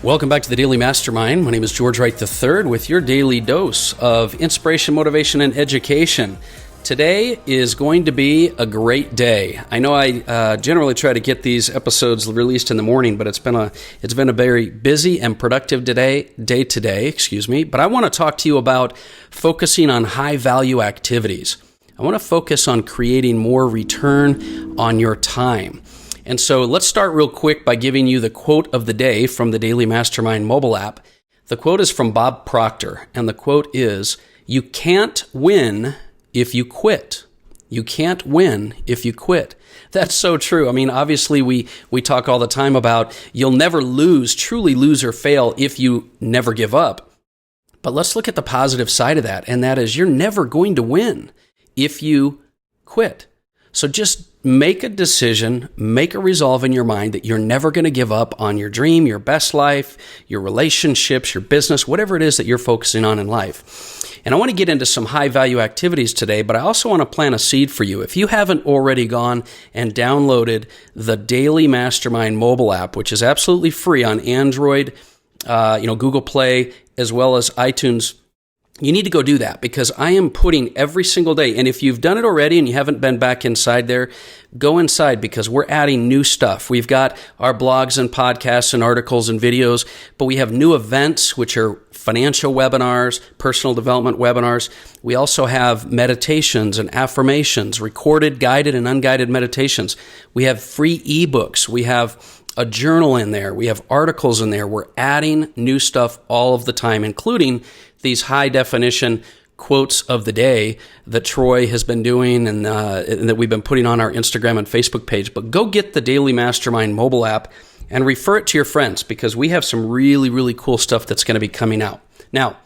Welcome back to the Daily Mastermind. My name is George Wright III with your daily dose of inspiration, motivation, and education. Today is going to be a great day. I know I generally try to get these episodes released in the morning, but it's been a very busy and productive day today. But I want to talk to you about focusing on high value activities. I want to focus on creating more return on your time. And so let's start real quick by giving you the quote of the day from the Daily Mastermind mobile app. The quote is from Bob Proctor, and the quote is, "You can't win if you quit. You can't win if you quit." That's so true. I mean, obviously we talk all the time about you'll never truly lose or fail if you never give up. But let's look at the positive side of that, and that is you're never going to win if you quit. So just make a decision, make a resolve in your mind that you're never going to give up on your dream, your best life, your relationships, your business, whatever it is that you're focusing on in life. And I want to get into some high value activities today, but I also want to plant a seed for you. If you haven't already gone and downloaded the Daily Mastermind mobile app, which is absolutely free on Android, Google Play, as well as iTunes, you need to go do that, because I am putting every single day, and if you've done it already and you haven't been back inside there, go inside, because we're adding new stuff. We've got our blogs and podcasts and articles and videos, but we have new events, which are financial webinars, personal development webinars. We also have meditations and affirmations, recorded, guided, and unguided meditations. We have free ebooks. We have a journal in there. We have articles in there. We're adding new stuff all of the time, including these high definition quotes of the day that Troy has been doing and that we've been putting on our Instagram and Facebook page. But go get the Daily Mastermind mobile app and refer it to your friends, because we have some really, really cool stuff that's going to be coming out. Now,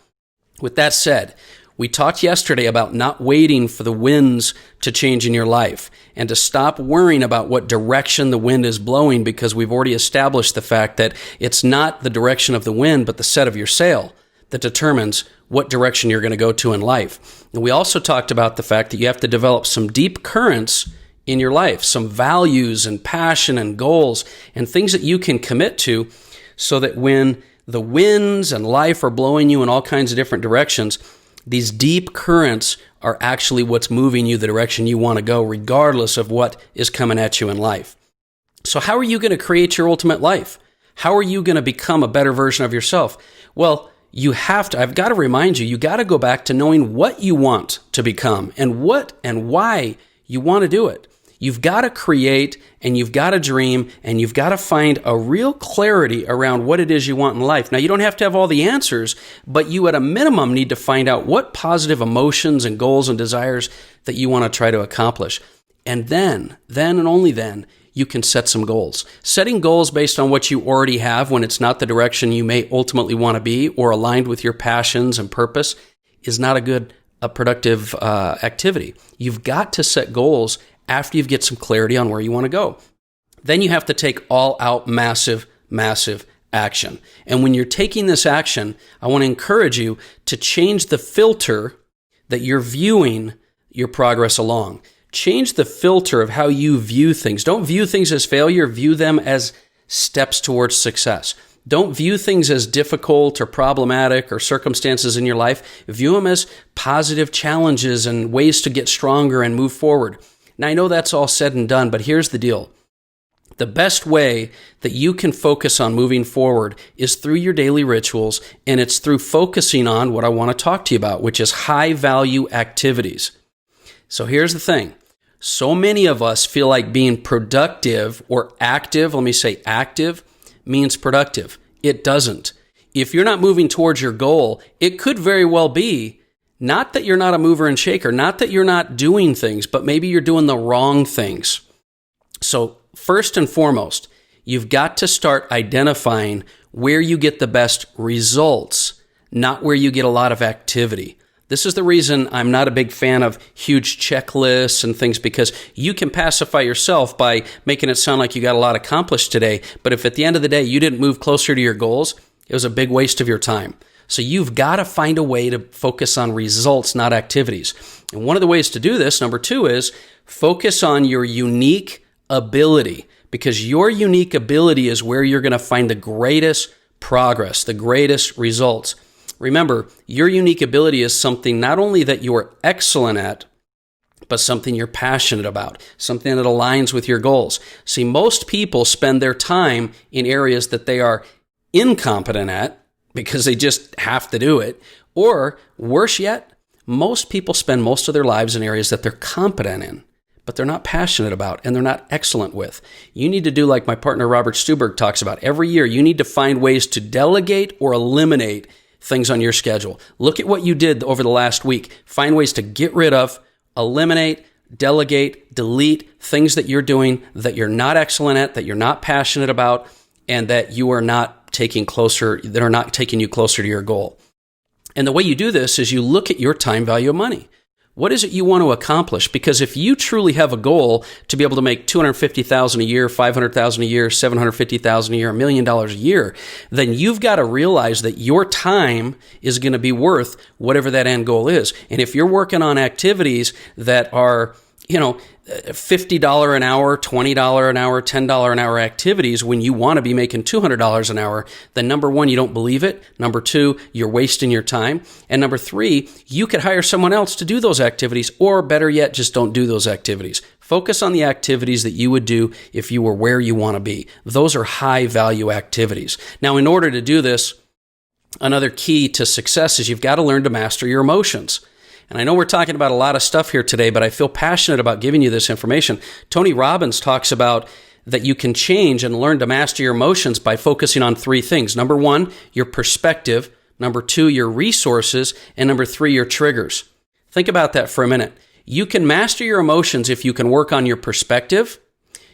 with that said, we talked yesterday about not waiting for the winds to change in your life and to stop worrying about what direction the wind is blowing, because we've already established the fact that it's not the direction of the wind, but the set of your sail that determines what direction you're going to go to in life. And we also talked about the fact that you have to develop some deep currents in your life, some values and passion and goals and things that you can commit to, so that when the winds and life are blowing you in all kinds of different directions, these deep currents are actually what's moving you the direction you want to go, regardless of what is coming at you in life. So how are you going to create your ultimate life? How are you going to become a better version of yourself? Well, I've got to remind you, you got to go back to knowing what you want to become and what and why you want to do it. You've got to create, and you've got to dream, and you've got to find a real clarity around what it is you want in life. Now, you don't have to have all the answers, but you at a minimum need to find out what positive emotions and goals and desires that you want to try to accomplish. And then and only then, you can set some goals. Setting goals based on what you already have when it's not the direction you may ultimately want to be or aligned with your passions and purpose is not a productive activity. You've got to set goals after you get some clarity on where you want to go. Then you have to take all out massive action. And when you're taking this action, I want to encourage you to change the filter that you're viewing your progress along. Change the filter of how you view things. Don't view things as failure. View them as steps towards success. Don't view things as difficult or problematic or circumstances in your life. View them as positive challenges and ways to get stronger and move forward. Now, I know that's all said and done, but here's the deal. The best way that you can focus on moving forward is through your daily rituals, and it's through focusing on what I want to talk to you about, which is high-value activities. So here's the thing. So many of us feel like being productive or active, let me say active, means productive. It doesn't. If you're not moving towards your goal, it could very well be not that you're not a mover and shaker, not that you're not doing things, but maybe you're doing the wrong things. So first and foremost, you've got to start identifying where you get the best results, not where you get a lot of activity. This is the reason I'm not a big fan of huge checklists and things, because you can pacify yourself by making it sound like you got a lot accomplished today. But if at the end of the day you didn't move closer to your goals, it was a big waste of your time. So you've got to find a way to focus on results, not activities. And one of the ways to do this, number 2, is focus on your unique ability, because your unique ability is where you're going to find the greatest progress, the greatest results. Remember, your unique ability is something not only that you are excellent at, but something you're passionate about, something that aligns with your goals. See, most people spend their time in areas that they are incompetent at because they just have to do it. Or worse yet, most people spend most of their lives in areas that they're competent in, but they're not passionate about and they're not excellent with. You need to do like my partner Robert Stuberg talks about. Every year, you need to find ways to delegate or eliminate things on your schedule. Look at what you did over the last week. Find ways to get rid of, eliminate, delegate, delete things that you're doing that you're not excellent at, that you're not passionate about, and that you are not taking closer, that are not taking you closer to your goal. And the way you do this is you look at your time value of money. What is it you want to accomplish? Because if you truly have a goal to be able to make $250,000 a year, $500,000 a year, $750,000 a year, $1 million a year, then you've got to realize that your time is going to be worth whatever that end goal is. And if you're working on activities that are, $50 an hour, $20 an hour, $10 an hour activities when you want to be making $200 an hour, then number one, you don't believe it. Number two, you're wasting your time. And number three, you could hire someone else to do those activities, or better yet, just don't do those activities. Focus on the activities that you would do if you were where you want to be. Those are high value activities. Now, in order to do this, another key to success is you've got to learn to master your emotions. And I know we're talking about a lot of stuff here today, but I feel passionate about giving you this information. Tony Robbins talks about that you can change and learn to master your emotions by focusing on three things. Number one, your perspective. Number two, your resources. And number three, your triggers. Think about that for a minute. You can master your emotions if you can work on your perspective.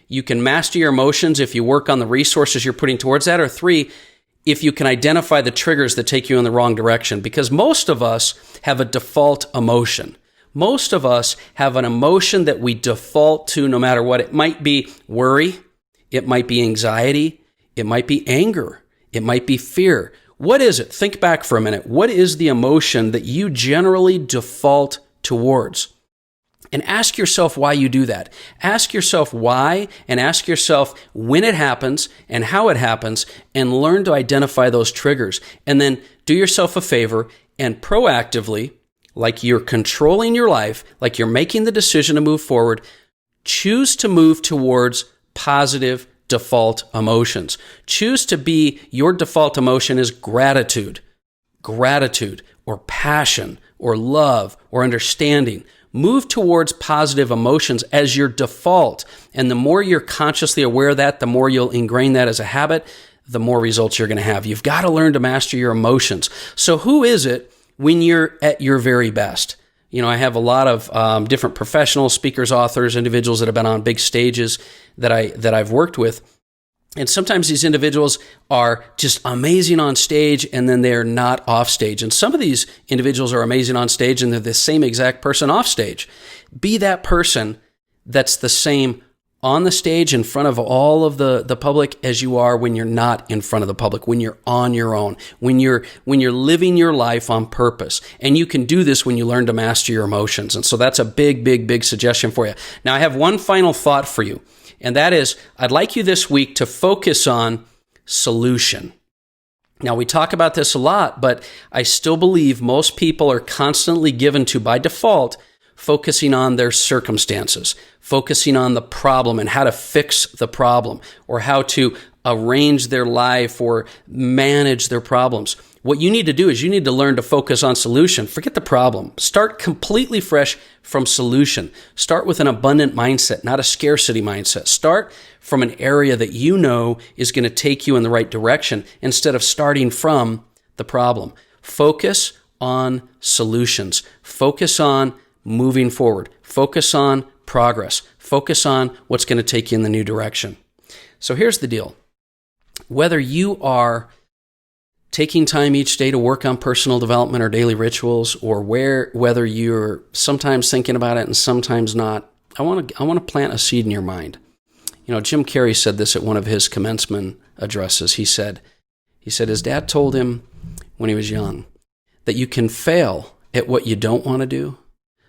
You can master your emotions if you work on the resources you're putting towards that. Or three, if you can identify the triggers that take you in the wrong direction. Because most of us have a default emotion. Most of us have an emotion that we default to no matter what. It might be worry. It might be anxiety. It might be anger. It might be fear. What is it? Think back for a minute. What is the emotion that you generally default towards? And ask yourself why you do that. Ask yourself why, and ask yourself when it happens and how it happens, and learn to identify those triggers. And then do yourself a favor and proactively, like you're controlling your life, like you're making the decision to move forward, choose to move towards positive default emotions. Choose to be, your default emotion is gratitude or passion or love or understanding. Move towards positive emotions as your default. And the more you're consciously aware of that, the more you'll ingrain that as a habit, the more results you're going to have. You've got to learn to master your emotions. So who is it when you're at your very best? I have a lot of different professionals, speakers, authors, individuals that have been on big stages that I've worked with. And sometimes these individuals are just amazing on stage and then they're not off stage. And some of these individuals are amazing on stage and they're the same exact person off stage. Be that person that's the same on the stage in front of all of the public as you are when you're not in front of the public, when you're on your own, when you're living your life on purpose. And you can do this when you learn to master your emotions. And so that's a big, big, big suggestion for you. Now, I have one final thought for you. And that is, I'd like you this week to focus on solution. Now, we talk about this a lot, but I still believe most people are constantly given to, by default, focusing on their circumstances, focusing on the problem and how to fix the problem, or how to arrange their life or manage their problems. What you need to do is you need to learn to focus on solution. Forget the problem. Start completely fresh from solution. Start with an abundant mindset, not a scarcity mindset. Start from an area that you know is going to take you in the right direction instead of starting from the problem. Focus on solutions. Focus on moving forward. Focus on progress. Focus on what's going to take you in the new direction. So here's the deal. Whether you are taking time each day to work on personal development or daily rituals, or whether you're sometimes thinking about it and sometimes not, I want to plant a seed in your mind. Jim Carrey said this at one of his commencement addresses. He said his dad told him when he was young that you can fail at what you don't want to do,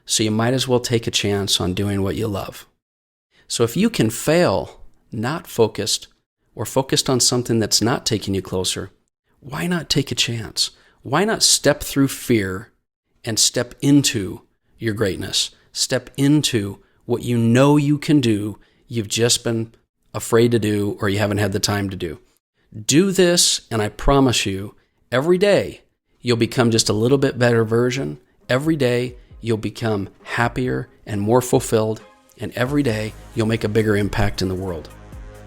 so you might as well take a chance on doing what you love. So if you can fail not focused or focused on something that's not taking you closer, why not take a chance? Why not step through fear and step into your greatness? Step into what you know you can do, you've just been afraid to do or you haven't had the time to do. Do this, and I promise you, every day you'll become just a little bit better version. Every day you'll become happier and more fulfilled, and every day you'll make a bigger impact in the world.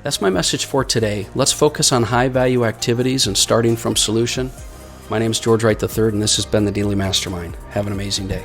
That's my message for today. Let's focus on high-value activities and starting from solution. My name is George Wright III, and this has been the Daily Mastermind. Have an amazing day.